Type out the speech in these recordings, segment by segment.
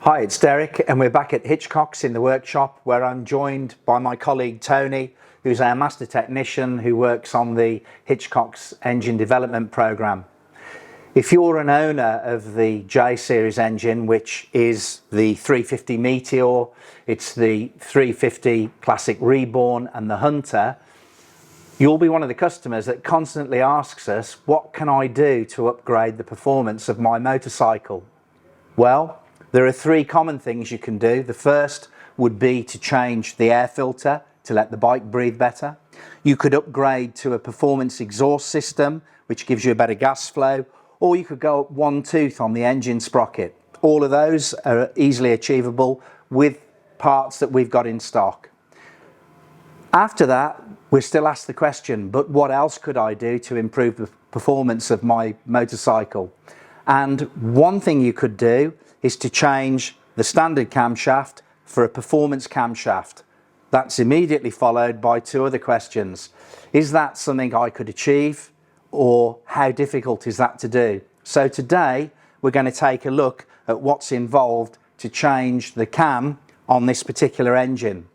Hi, it's Derek and we're back at Hitchcocks in the workshop where I'm joined by my colleague Tony, who's our master technician who works on the Hitchcocks engine development program. If you're an owner of the J series engine, which is the 350 Meteor, it's the 350 Classic Reborn and the Hunter, you'll be one of the customers that constantly asks us, what can I do to upgrade the performance of my motorcycle? Well, there are three common things you can do. The first would be to change the air filter to let the bike breathe better. You could upgrade to a performance exhaust system, which gives you a better gas flow, or you could go up one tooth on the engine sprocket. All of those are easily achievable with parts that we've got in stock. After that, we're still asked the question, but what else could I do to improve the performance of my motorcycle? And one thing you could do is to change the standard camshaft for a performance camshaft. That's immediately followed by two other questions. Is that something I could achieve, or how difficult is that to do? So today we're going to take a look at what's involved to change the cam on this particular engine.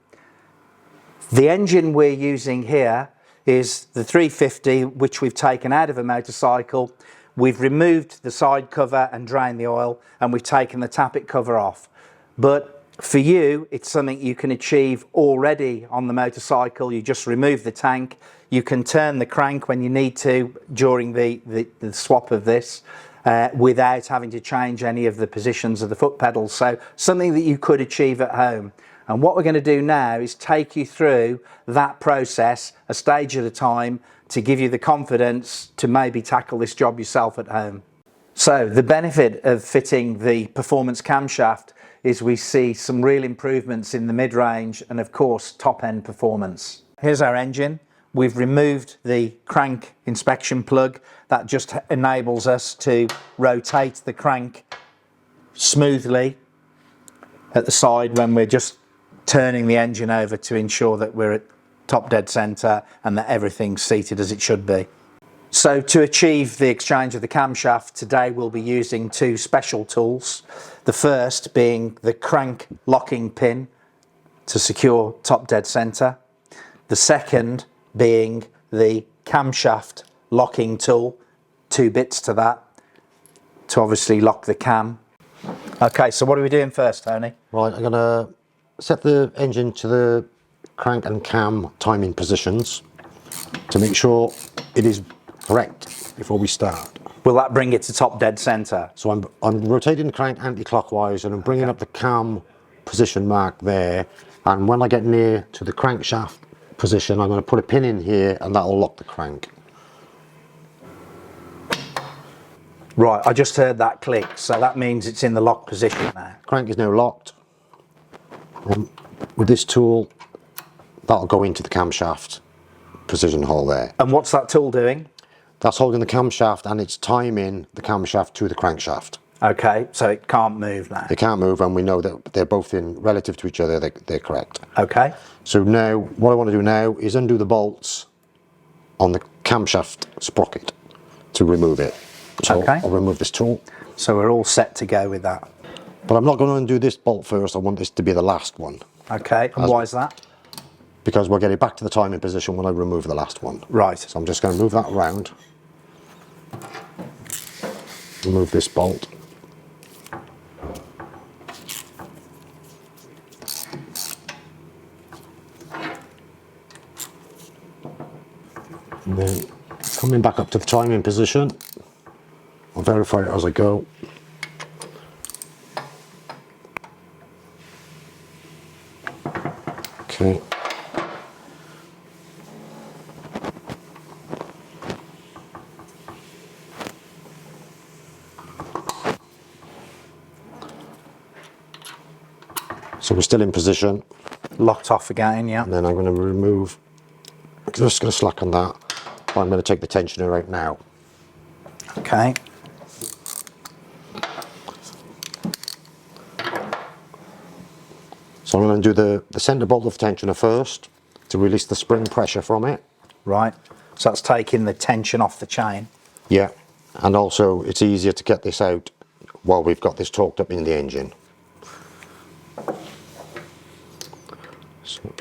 The engine we're using here is the 350, which we've taken out of a motorcycle. We've removed the side cover and drained the oil, and we've taken the tappet cover off. But for you, it's something you can achieve already on the motorcycle. You just remove the tank. You can turn the crank when you need to during the swap of this without having to change any of the positions of the foot pedals. So something that you could achieve at home. And what we're going to do now is take you through that process a stage at a time to give you the confidence to maybe tackle this job yourself at home. So the benefit of fitting the performance camshaft is we see some real improvements in the mid-range and of course top-end performance. Here's our engine. We've removed the crank inspection plug. That just enables us to rotate the crank smoothly at the side when we're just turning the engine over to ensure that we're at top dead center and that everything's seated as it should be. So to achieve the exchange of the camshaft, today we'll be using two special tools. The first being the crank locking pin to secure top dead center. The second being the camshaft locking tool, two bits to that, to obviously lock the cam. Okay, so what are we doing first, Tony? Right, I'm gonna set the engine to the crank and cam timing positions to make sure it is correct before we start. Will that bring it to top dead center? So I'm rotating the crank anti-clockwise and I'm bringing up the cam position mark there, and when I get near to the crankshaft position I'm going to put a pin in here and that'll lock the crank. Right, I just heard that click, so that means it's in the lock position now. Crank is now locked. With this tool, that'll go into the camshaft precision hole there. And what's that tool doing? That's holding the camshaft and it's timing the camshaft to the crankshaft. Okay, so it can't move now. It can't move, and we know that they're both in relative to each other, they're correct. Okay. So now, what I want to do now is undo the bolts on the camshaft sprocket to remove it. So okay. I'll remove this tool. So we're all set to go with that. But I'm not going to undo this bolt first, I want this to be the last one. Okay, and why is that? Because we'll get it back to the timing position when I remove the last one. Right. So I'm just going to move that around. Remove this bolt. And then coming back up to the timing position, I'll verify it as I go. Okay. So we're still in position. Locked off again, yeah. And then I'm going to remove, I'm just going to slacken that. I'm going to take the tensioner out now. Okay. So I'm going to do the centre bolt of tensioner first to release the spring pressure from it. Right. So that's taking the tension off the chain. Yeah. And also it's easier to get this out while we've got this torqued up in the engine. So,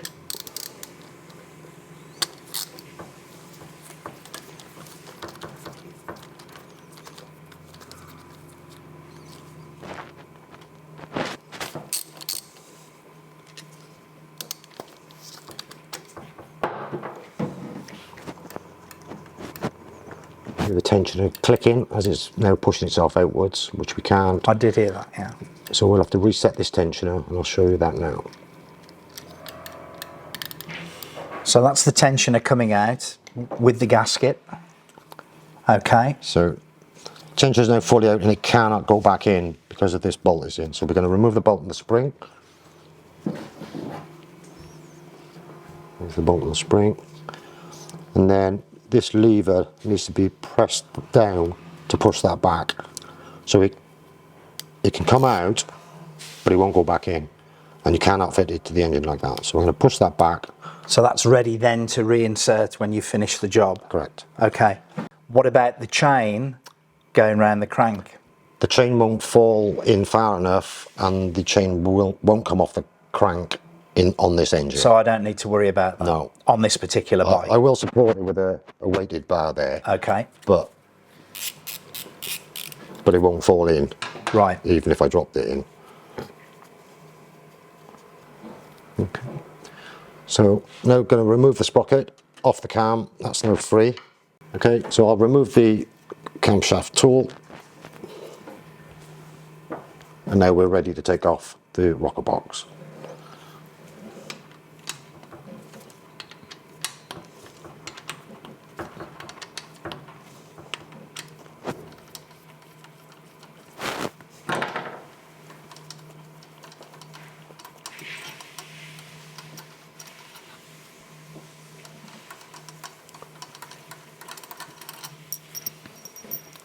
the tensioner clicking as it's now pushing itself outwards, which we can't. I did hear that, yeah. So we'll have to reset this tensioner, and I'll show you that now. So that's the tensioner coming out with the gasket. Okay. So tensioner is now fully out and it cannot go back in because of this bolt is in. So we're going to remove the bolt and the spring. There's the bolt and the spring. And then this lever needs to be pressed down to push that back. So it can come out, but it won't go back in. And you cannot fit it to the engine like that. So I'm going to push that back. So that's ready then to reinsert when you finish the job? Correct. Okay. What about the chain going around the crank? The chain won't fall in far enough and the chain won't come off the crank on this engine. So I don't need to worry about that? No. On this particular bike? I will support it with a weighted bar there. Okay. But it won't fall in. Right. Even if I dropped it in. Okay. So now going to remove the sprocket off the cam. That's now free. Okay, so I'll remove the camshaft tool. And now we're ready to take off the rocker box.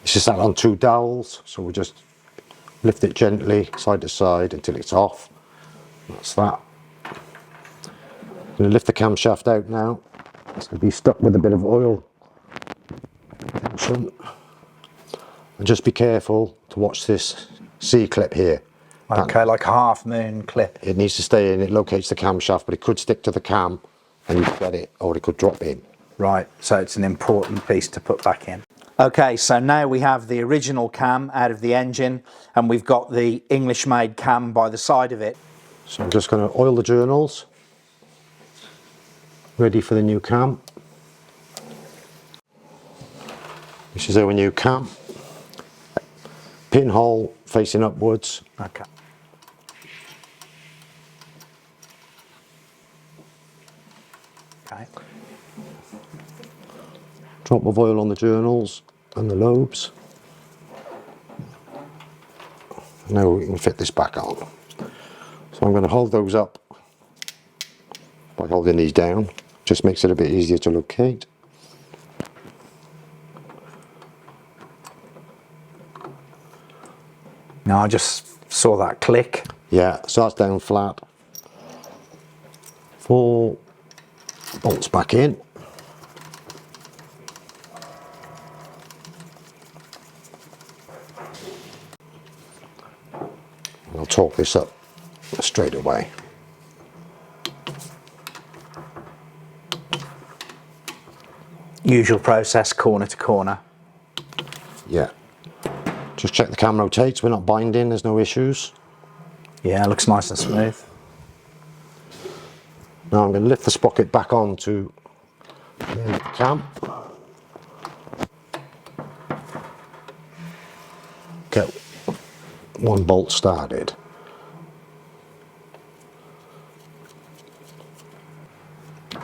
This is sat on 2 dowels, so we'll just lift it gently side to side until it's off. That's that. I'm going to lift the camshaft out now. It's going to be stuck with a bit of oil tension. And just be careful to watch this C-clip here. Okay, like a half moon clip. It needs to stay in, it locates the camshaft, but it could stick to the cam and you get it, or it could drop in. Right, so it's an important piece to put back in. Okay, so now we have the original cam out of the engine and we've got the English-made cam by the side of it. So I'm just going to oil the journals, ready for the new cam. This is our new cam. Pinhole facing upwards. Okay. Okay. Drop of oil on the journals and the lobes. Now we can fit this back on. So I'm going to hold those up by holding these down. Just makes it a bit easier to locate. Now I just saw that click. Yeah, so that's down flat. 4 bolts back in. I'll torque this up straight away. Usual process, corner to corner. Yeah. Just check the cam rotates, we're not binding, there's no issues. Yeah, looks nice and smooth. Now I'm going to lift the sprocket back onto the cam. Get 1 bolt started.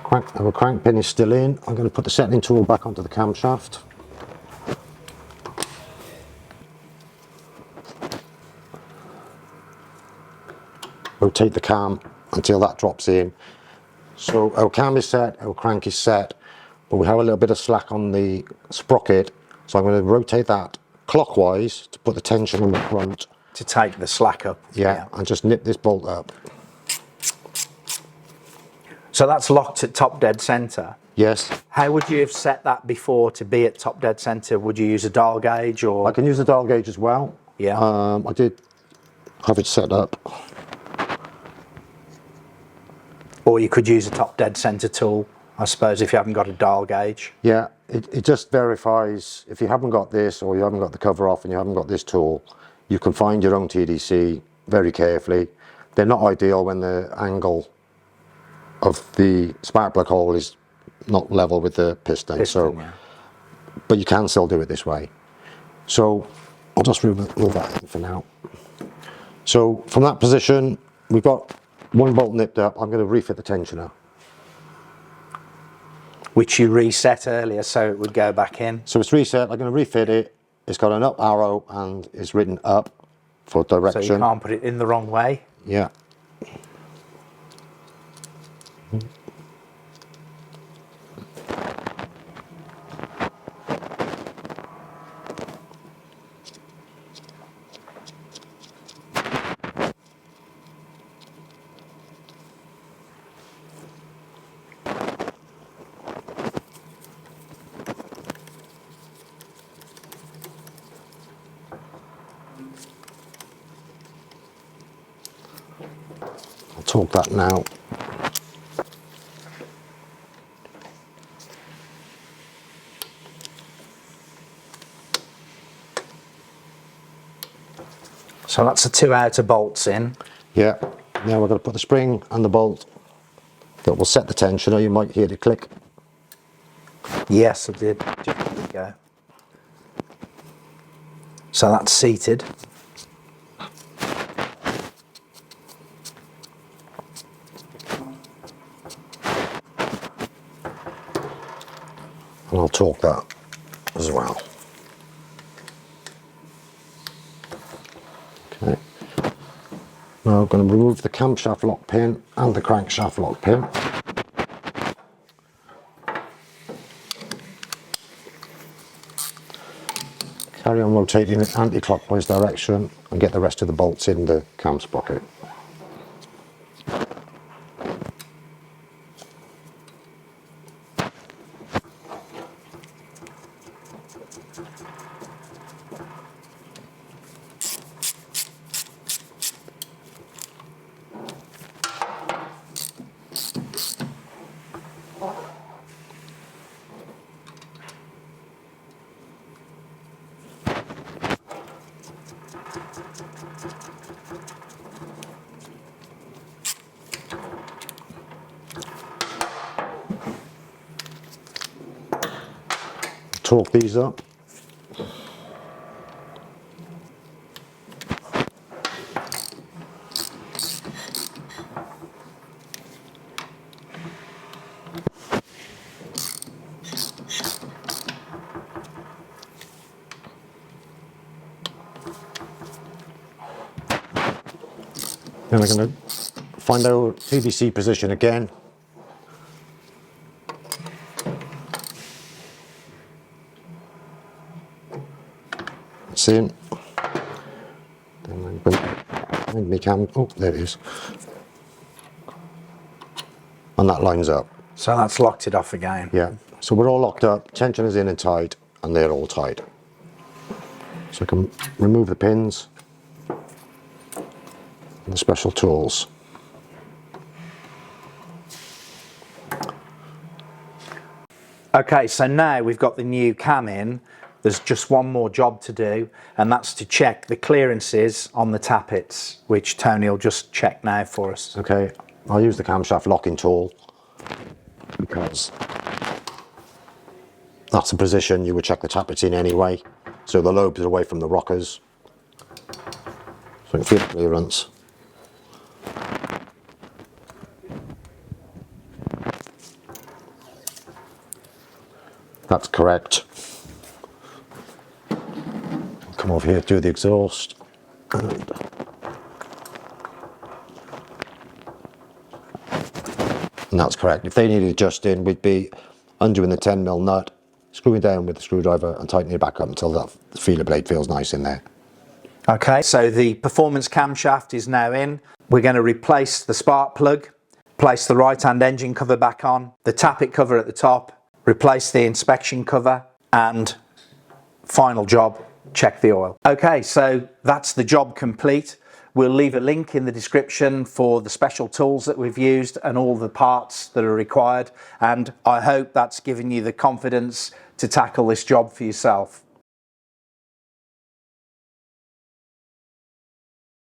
Our crank pin is still in. I'm going to put the settling tool back onto the camshaft. Rotate the cam until that drops in. So our cam is set, our crank is set, but we have a little bit of slack on the sprocket. So I'm going to rotate that clockwise to put the tension on the front. To take the slack up. Yeah, and just nip this bolt up. So that's locked at top dead centre. Yes. How would you have set that before to be at top dead centre? Would you use a dial gauge or? I can use the dial gauge as well. Yeah. I did have it set up. Or you could use a top dead center tool, I suppose, if you haven't got a dial gauge. Yeah, it just verifies if you haven't got this, or you haven't got the cover off and you haven't got this tool, you can find your own TDC very carefully. They're not ideal when the angle of the spark plug hole is not level with the piston, Yeah. but you can still do it this way. So I'll just remove that in for now. So from that position, we've got one bolt nipped up. I'm going to refit the tensioner, Which you reset earlier so it would go back in. so it's reset. I'm going to refit it. It's got an up arrow and it's written up for direction. So you can't put it in the wrong way. Yeah. I'll torque that now. So that's the 2 outer bolts in. Yeah. Now we're going to put the spring and the bolt that will set the tensioner. You might hear the click. Yes, I did. Just there we go. So that's seated. And I'll torque that as well. Okay. Now I'm going to remove the camshaft lock pin and the crankshaft lock pin. Carry on rotating in anti-clockwise direction and get the rest of the bolts in the cam sprocket. Torque these up. Then we're going to find our TDC position again. It's in. Then I'm going to find my cam. Oh, there it is. And that lines up. So that's locked it off again. Yeah. So we're all locked up. Tension is in and tight, and they're all tight. So I can remove the pins and the special tools. Okay, so now we've got the new cam in. There's just one more job to do, and that's to check the clearances on the tappets, which Tony will just check now for us. Okay, I'll use the camshaft locking tool because that's the position you would check the tappets in anyway. So the lobes are away from the rockers. So you can feel the clearance. That's correct. Come over here, do the exhaust. And that's correct. If they needed adjusting, we'd be undoing the 10mm nut, screwing down with the screwdriver and tightening it back up until that feeler blade feels nice in there. Okay, so the performance camshaft is now in. We're going to replace the spark plug, place the right-hand engine cover back on, the tappet cover at the top, replace the inspection cover, and final job, check the oil. Okay, so that's the job complete. We'll leave a link in the description for the special tools that we've used and all the parts that are required, and I hope that's given you the confidence to tackle this job for yourself.